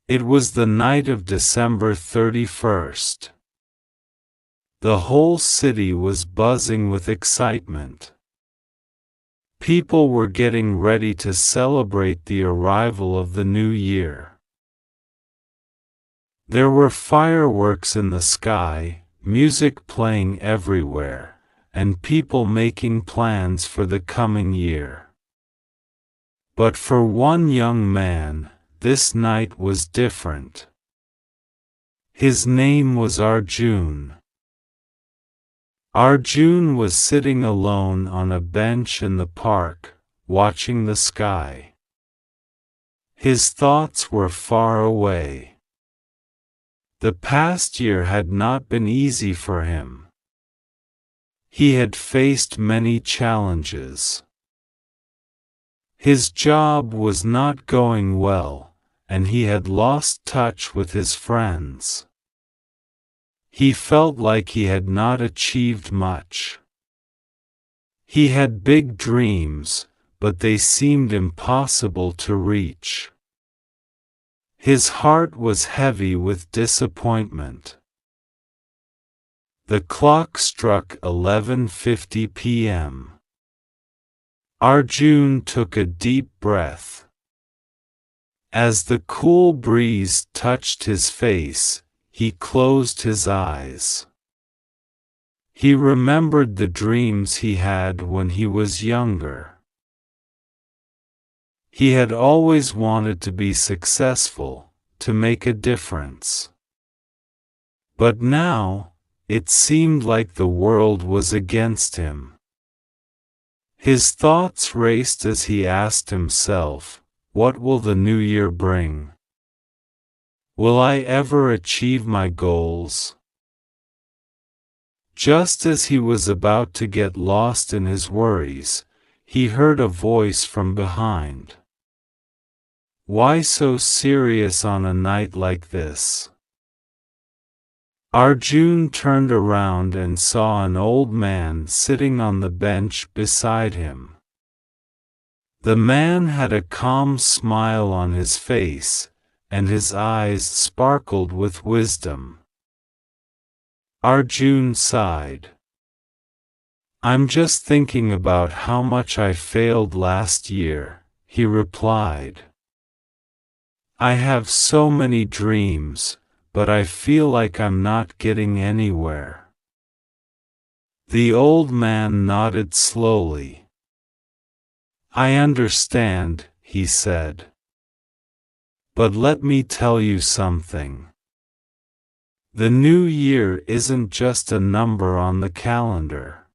It was the night of December 31st. The whole city was buzzing with excitement. People were getting ready to celebrate the arrival of the new year. There were fireworks in the sky, music playing everywhere, and people making plans for the coming year. But for one young man, this night was different. His name was Arjun. Arjun was sitting alone on a bench in the park, watching the sky. His thoughts were far away. The past year had not been easy for him. He had faced many challenges. His job was not going well, and he had lost touch with his friends. He felt like he had not achieved much. He had big dreams, but they seemed impossible to reach. His heart was heavy with disappointment. The clock struck 11:50 p.m. Arjun took a deep breath. As the cool breeze touched his face, he closed his eyes. He remembered the dreams he had when he was younger. He had always wanted to be successful, to make a difference. But now, it seemed like the world was against him. His thoughts raced as he asked himself, "What will the new year bring? Will I ever achieve my goals?" Just as he was about to get lost in his worries, he heard a voice from behind. "Why so serious on a night like this?" Arjun turned around and saw an old man sitting on the bench beside him. The man had a calm smile on his face, and his eyes sparkled with wisdom. Arjun sighed. "I'm just thinking about how much I failed last year," he replied. "I have so many dreams, but I feel like I'm not getting anywhere." The old man nodded slowly. "I understand," he said. "But let me tell you something. The new year isn't just a number on the calendar.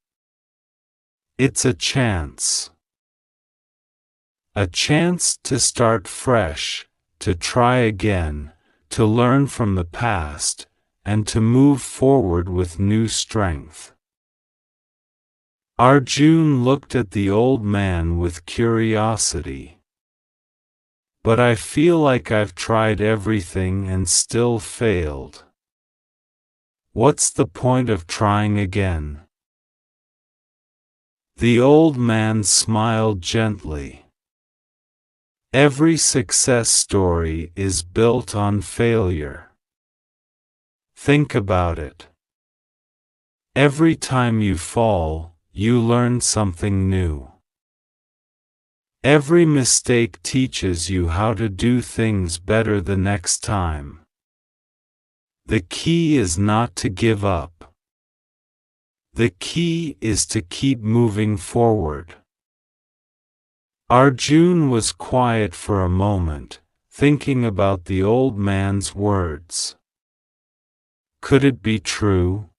It's a chance. A chance to start fresh, to try again, to learn from the past, and to move forward with new strength." Arjun looked at the old man with curiosity. "But I feel like I've tried everything and still failed. What's the point of trying again?" The old man smiled gently. "Every success story is built on failure. Think about it. Every time you fall, you learn something new. Every mistake teaches you how to do things better the next time. The key is not to give up. The key is to keep moving forward." Arjun was quiet for a moment, thinking about the old man's words. Could it be true?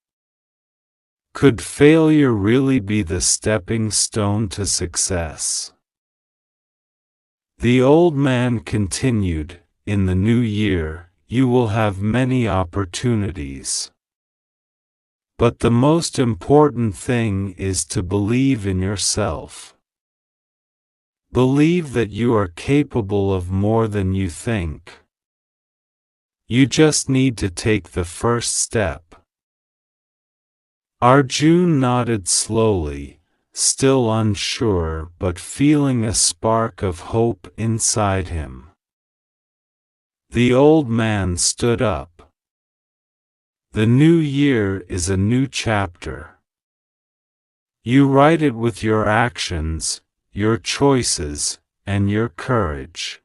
Could failure really be the stepping stone to success? The old man continued, "In the new year, you will have many opportunities. But the most important thing is to believe in yourself. Believe that you are capable of more than you think. You just need to take the first step." Arjun nodded slowly, still unsure but feeling a spark of hope inside him. The old man stood up. The new year is a new chapter. You write it with your actions, your choices, and your courage.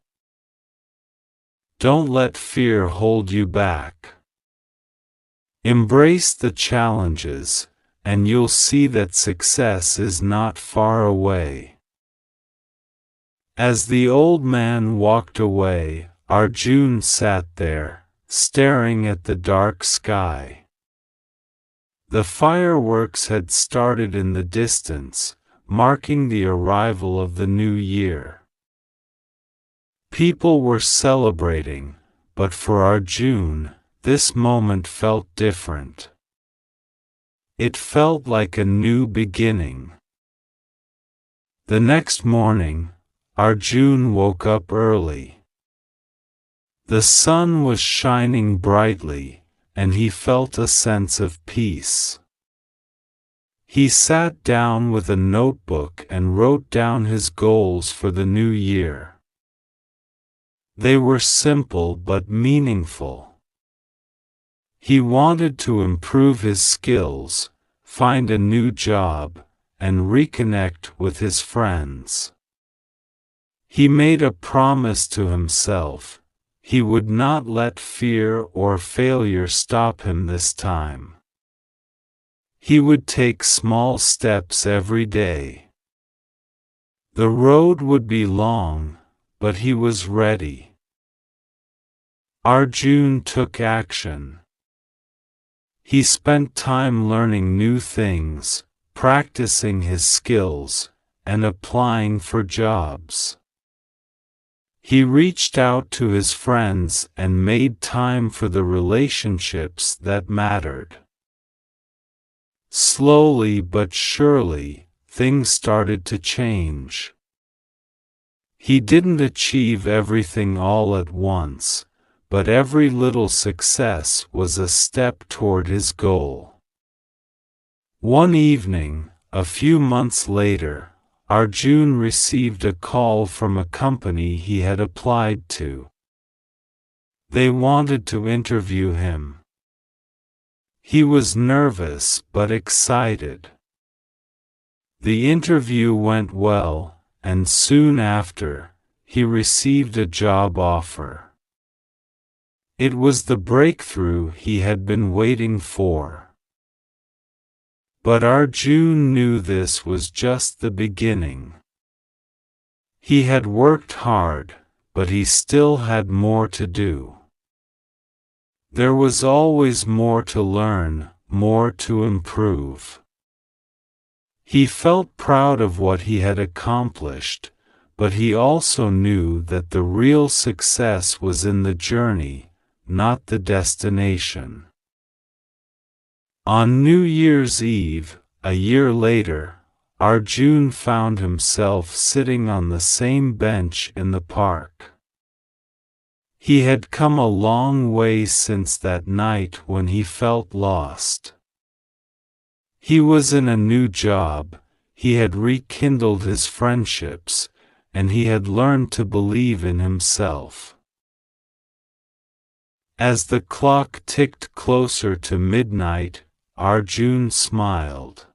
Don't let fear hold you back. Embrace the challenges, and you'll see that success is not far away. As the old man walked away, Arjun sat there, staring at the dark sky. The fireworks had started in the distance, marking the arrival of the new year. People were celebrating, but for Arjun, this moment felt different. It felt like a new beginning. The next morning, Arjun woke up early. The sun was shining brightly, and he felt a sense of peace. He sat down with a notebook and wrote down his goals for the new year. They were simple but meaningful. He wanted to improve his skills, find a new job, and reconnect with his friends. He made a promise to himself. He would not let fear or failure stop him this time. He would take small steps every day. The road would be long, but he was ready. Arjun took action. He spent time learning new things, practicing his skills, and applying for jobs. He reached out to his friends and made time for the relationships that mattered. Slowly but surely, things started to change. He didn't achieve everything all at once, but every little success was a step toward his goal. One evening, a few months later, Arjun received a call from a company he had applied to. They wanted to interview him. He was nervous but excited. The interview went well, and soon after, he received a job offer. It was the breakthrough he had been waiting for. But Arjun knew this was just the beginning. He had worked hard, but he still had more to do. There was always more to learn, more to improve. He felt proud of what he had accomplished, but he also knew that the real success was in the journey, not the destination. On New Year's Eve, a year later, Arjun found himself sitting on the same bench in the park. He had come a long way since that night when he felt lost. He was in a new job, he had rekindled his friendships, and he had learned to believe in himself. As the clock ticked closer to midnight, Arjun smiled.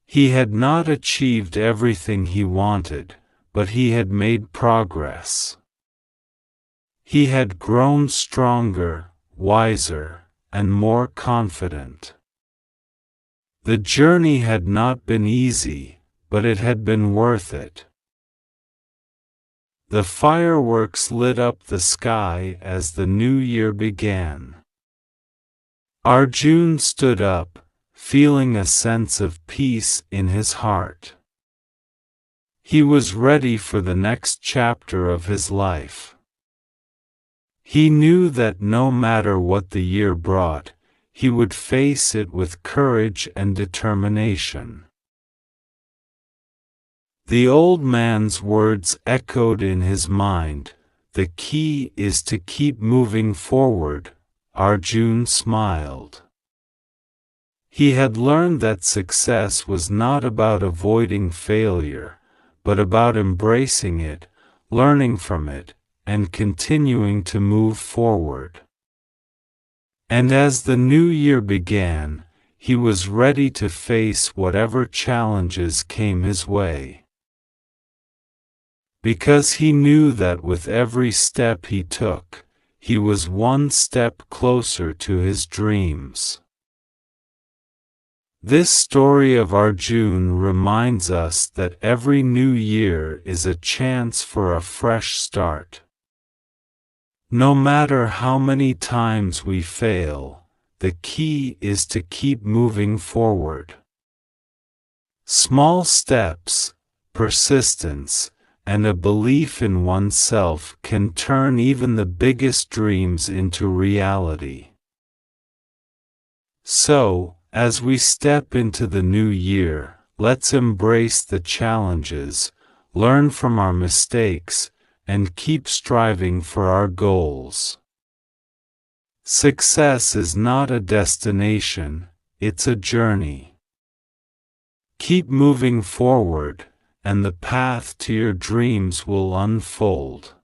He had not achieved everything he wanted, but he had made progress. He had grown stronger, wiser, and more confident. The journey had not been easy, but it had been worth it. The fireworks lit up the sky as the new year began. Arjun stood up, feeling a sense of peace in his heart. He was ready for the next chapter of his life. He knew that no matter what the year brought, he would face it with courage and determination. The old man's words echoed in his mind. The key is to keep moving forward. Arjun smiled. He had learned that success was not about avoiding failure, but about embracing it, learning from it, and continuing to move forward. And as the new year began, he was ready to face whatever challenges came his way. Because he knew that with every step he took, he was one step closer to his dreams. This story of Arjun reminds us that every new year is a chance for a fresh start. No matter how many times we fail, the key is to keep moving forward. Small steps, persistence, and a belief in oneself can turn even the biggest dreams into reality. So, as we step into the new year, let's embrace the challenges, learn from our mistakes, and keep striving for our goals. Success is not a destination, it's a journey. Keep moving forward, and the path to your dreams will unfold.